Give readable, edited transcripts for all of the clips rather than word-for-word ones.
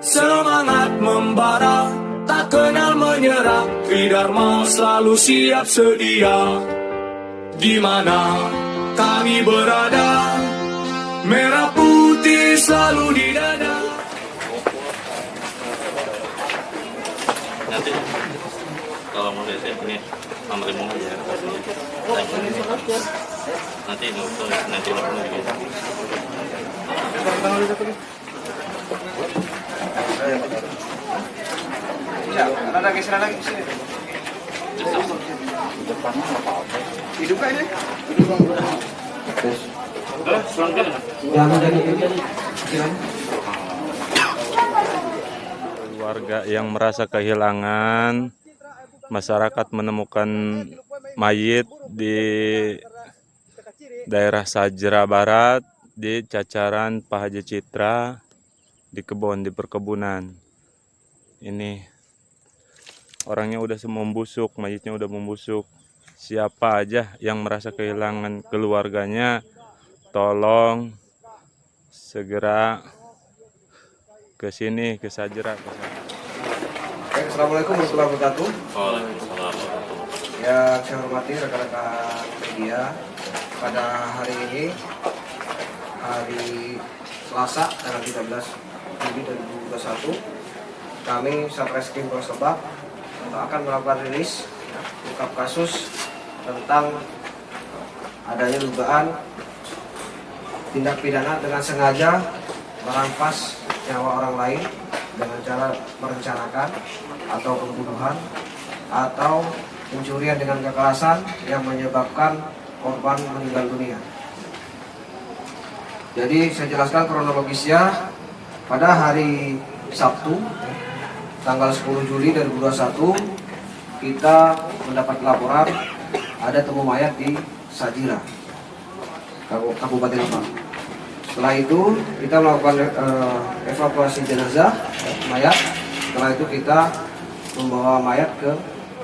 Semangat membara, tak kenal menyerah, Tridharma selalu siap sedia. Di mana kami berada, merah putih selalu di dada. Nanti kalau mau lihat ini nomor lima aja nanti Ya, ada geser lagi ke sini. Hidup kan ini? Warga yang merasa kehilangan, masyarakat menemukan mayit di daerah Sajra Barat di Cacaran Pak Haji Citra di kebun, di perkebunan. Ini orangnya udah semua membusuk, mayitnya udah membusuk. Siapa aja yang merasa kehilangan keluarganya, tolong segera ke sini, ke Sajra. Assalamualaikum warahmatullahi wabarakatuh. Waalaikumsalam. Yang saya hormati rekan-rekan media, pada hari ini, hari Selasa tanggal 13 Juli 2021, kami Satreskrim Polres Lebak akan melakukan rilis ungkap kasus tentang adanya dugaan tindak pidana dengan sengaja merampas nyawa orang lain dengan cara merencanakan atau pembunuhan atau pencurian dengan kekerasan yang menyebabkan korban meninggal dunia. Jadi saya jelaskan kronologisnya. Pada hari Sabtu tanggal 10 Juli 2021 kita mendapat laporan ada temu mayat di Sajira, Kabupaten Lebak. Setelah itu kita melakukan evakuasi jenazah mayat. Setelah itu kita membawa mayat ke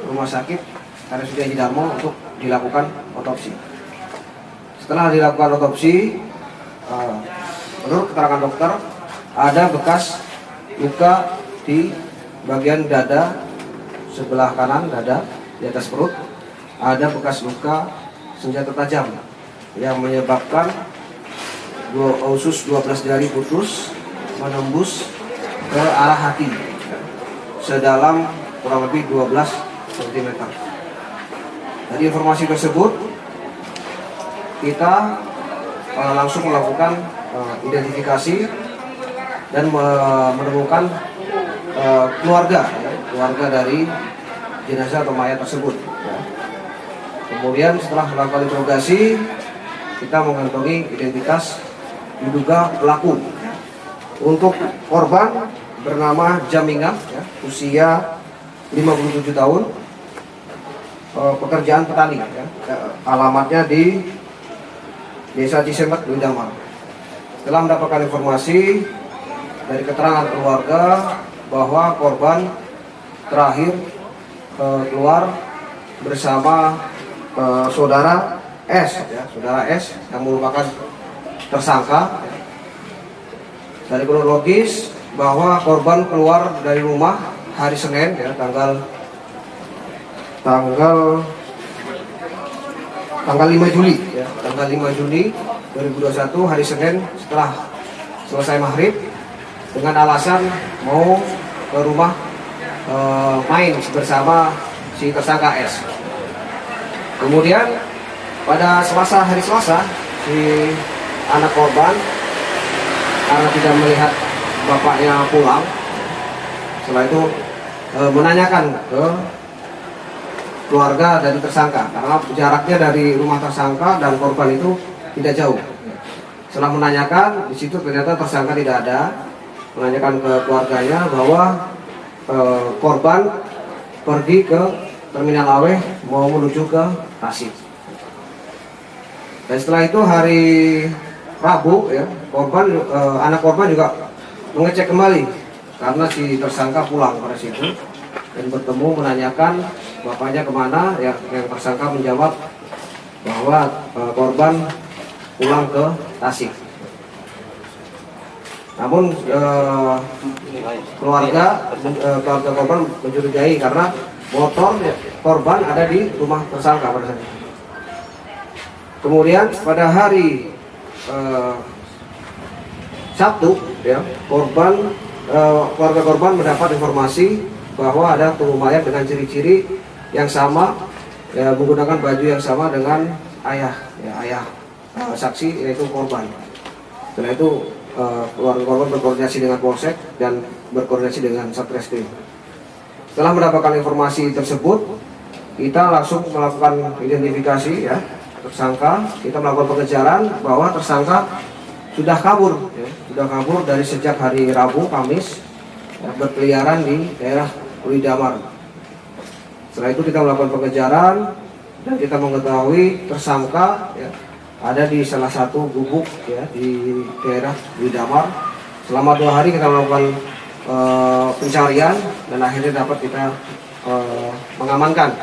rumah sakit RSUD Haji Darmo untuk dilakukan otopsi. Setelah dilakukan otopsi, menurut keterangan dokter ada bekas luka di bagian dada sebelah kanan dada, di atas perut ada bekas luka senjata tajam yang menyebabkan usus 12 jari putus menembus ke arah hati sedalam kurang lebih 12 cm. Dari informasi tersebut kita langsung melakukan identifikasi dan menemukan keluarga dari jenazah atau mayat tersebut. Kemudian setelah melakukan interogasi, kita mengantongi identitas diduga pelaku. Untuk korban bernama Jamingan, usia 57 tahun, pekerjaan petani, alamatnya di Desa Cisemet, Windamal. Setelah mendapatkan informasi dari keterangan keluarga bahwa korban terakhir keluar bersama saudara S, saudara S yang merupakan tersangka. Dari kronologis bahwa korban keluar dari rumah hari Senin, tanggal 5 Juli, tanggal 5 Juli 2021 hari Senin setelah selesai maghrib dengan alasan mau ke rumah main bersama si tersangka S. Kemudian pada hari Selasa si anak korban karena tidak melihat bapaknya pulang, setelah itu menanyakan ke keluarga dari tersangka karena jaraknya dari rumah tersangka dan korban itu tidak jauh. Setelah menanyakan, di situ ternyata tersangka tidak ada. Menanyakan ke keluarganya bahwa korban pergi ke Terminal Aweh mau menuju ke Tasik. Dan setelah itu hari Rabu, anak korban juga mengecek kembali karena si tersangka pulang pada situ dan bertemu menanyakan bapaknya kemana. Yang tersangka menjawab bahwa korban pulang ke Tasik. Namun keluarga korban mencurigai karena motor korban ada di rumah tersangka pada saat itu. Kemudian pada hari Sabtu, ya, keluarga korban mendapat informasi bahwa ada tubuh mayat dengan ciri-ciri yang sama, ya, menggunakan baju yang sama dengan ayah saksi, yaitu korban. Setelah itu keluarga korban berkoordinasi dengan Polsek dan berkoordinasi dengan Satreskrim. Setelah mendapatkan informasi tersebut, kita langsung melakukan identifikasi, ya, tersangka. Kita melakukan pengejaran bahwa tersangka sudah kabur, ya, dari sejak hari Rabu, Kamis, ya, berkeliaran di daerah Widamar. Setelah itu kita melakukan pengejaran dan kita mengetahui tersangka, ya, ada di salah satu gubuk, ya, di daerah Widamar. Selama 2 hari kita melakukan pencarian dan akhirnya dapat kita mengamankan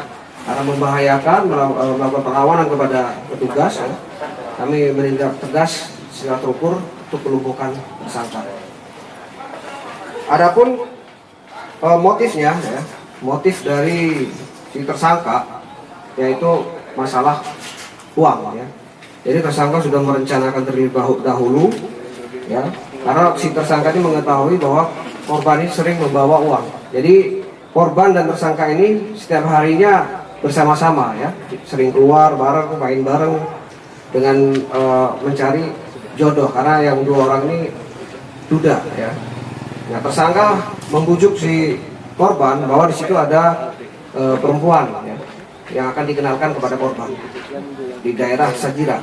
karena membahayakan, melakukan perlawanan kepada petugas, ya. Kami menindak tegas secara terukur untuk melumpuhkan tersangka. Adapun motifnya, ya, motif dari si tersangka yaitu masalah uang, ya. Jadi tersangka sudah merencanakan terlebih dahulu, ya, karena si tersangka ini mengetahui bahwa korban ini sering membawa uang. Jadi korban dan tersangka ini setiap harinya bersama-sama, ya, sering keluar bareng, main bareng dengan mencari jodoh, karena yang 2 orang ini duda, ya. Nah, tersangka membujuk si korban bahwa di situ ada perempuan, ya, yang akan dikenalkan kepada korban di daerah Sajira.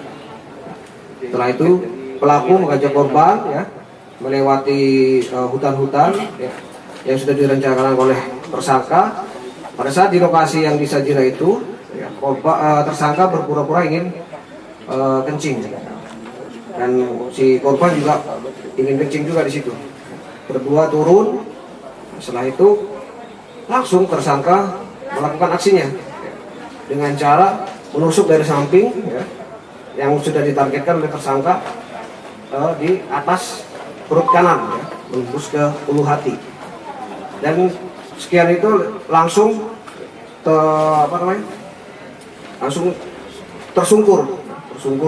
Setelah itu pelaku mengajak korban, ya, melewati hutan-hutan, ya, yang sudah direncanakan oleh tersangka. Pada saat di lokasi yang di Sajira itu, ya, tersangka berpura-pura ingin kencing, dan si korban juga ingin kencing juga di situ. Berdua turun. Setelah itu langsung tersangka melakukan aksinya, ya, dengan cara menusuk dari samping, ya, yang sudah ditargetkan oleh tersangka di atas perut kanan, ya, menembus ke ulu hati. Dan sekian itu langsung langsung tersungkur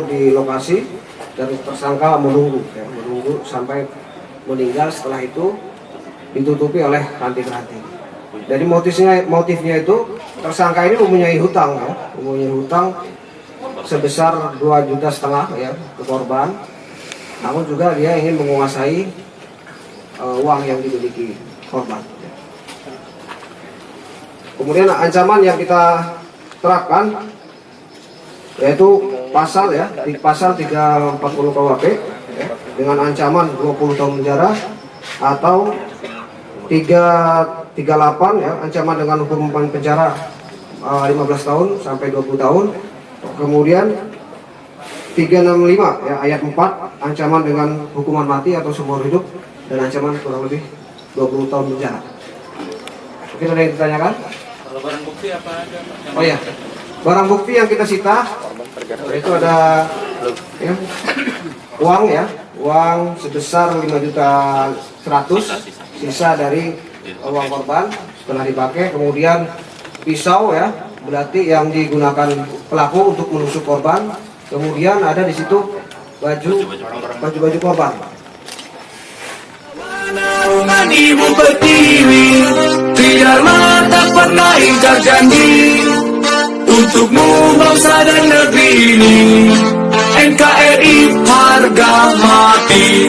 di lokasi dan tersangka menunggu sampai meninggal. Setelah itu ditutupi oleh ranting-ranting. Jadi motifnya itu tersangka ini mempunyai hutang, ya, sebesar 2,5 juta, ya, ke korban. Namun juga dia ingin menguasai uang yang dimiliki korban. Kemudian ancaman yang kita terapkan yaitu pasal, ya, di pasal 340 KUHP, ya, dengan ancaman 20 tahun penjara atau 338, ya, ancaman dengan hukuman penjara 15 tahun sampai 20 tahun. Kemudian 365, ya, ayat 4, ancaman dengan hukuman mati atau seumur hidup dan ancaman kurang lebih 20 tahun penjara. Mungkin ada yang ditanyakan? Kalau barang bukti apa aja, Pak? Oh, ya, barang bukti yang kita sita itu ada, ya, uang sebesar 5.100.000, sisa dari uang korban setelah dipakai. Kemudian pisau, ya, berarti yang digunakan pelaku untuk menusuk korban. Kemudian ada di situ baju korban. Naungan ibu pertiwi, Tridharma tak pernah ingkar janji untukmu bangsa dan negeri ini. NKRI harga mati.